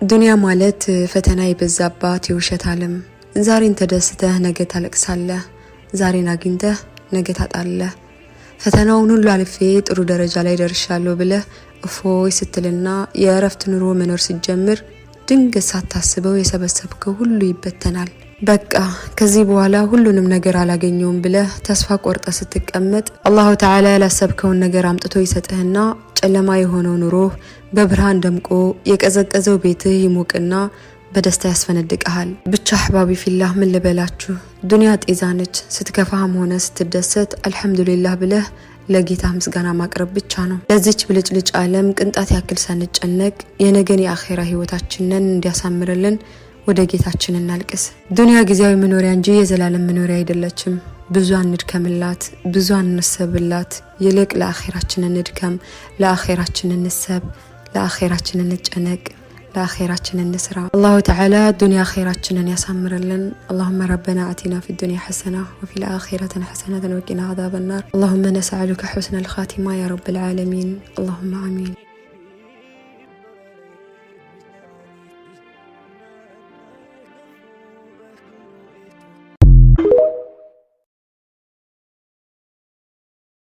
ዱንያ ማለት ፈተና ይበዛባት የውሸት ዓለም። ዛሬን ተደስተህ ነገ ታለቅሳለህ፣ ዛሬን አግኝተህ ነገ ታጣለህ። ፈተናውን ሁሉ አልፌ ጥሩ ደረጃ ላይ ደርሻለሁ ብለህ እፎይ ስትልና የእረፍት ኑሮ መኖር ስትጀምር ድንገት ሳታስበው የሰበሰብከው ሁሉ ይበተናል። በቃ ከዚህ በኋላ ሁሉንም ነገር አላገኘውም ብለህ ተስፋ ቆርጠ ስትቀመጥ አላሁ ተዓላ ያላሰብከውን ነገር አምጥቶ ይሰጥህና ጨለማ የሆነው ኑሮ በብርሃን ደምቆ የቀዘቀዘው ቤትህ ይሞቅና በደስታ ያስፈነድቀሃል። ብቻ አህባቢ ፊላህ ምን ልበላችሁ፣ ዱንያ ጤዛ ነች። ስትከፋህም ሆነ ስትደሰት አልሐምዱሊላህ ብለህ ለጌታ ምስጋና ማቅረብ ብቻ ነው። ለዚች ብልጭልጭ ዓለም ቅንጣት ያክል ሳንጨነቅ የነገን የአኺራ ህይወታችንን እንዲያሳምርልን ወደ ጌታችን እናልቅስ። ዱንያ ጊዜያዊ መኖሪያ እንጂ የዘላለም መኖሪያ አይደለችም። ብዙ አንድከምላት፣ ብዙ አንሰብላት። ይልቅ ለአኺራችን እንድከም፣ ለአኺራችን እንሰብ፣ ለአኺራችን እንጨነቅ፣ ለአኺራችን እንስራ። አላሁ ተዓላ ዱንያ አኺራችንን ያሳምርልን። اللهم ربنا آتنا في الدنيا حسنة وفي الآخرة حسنة وقنا عذاب النار. اللهم نسألك حسن الخاتمة يا رب العالمين. اللهم آمين.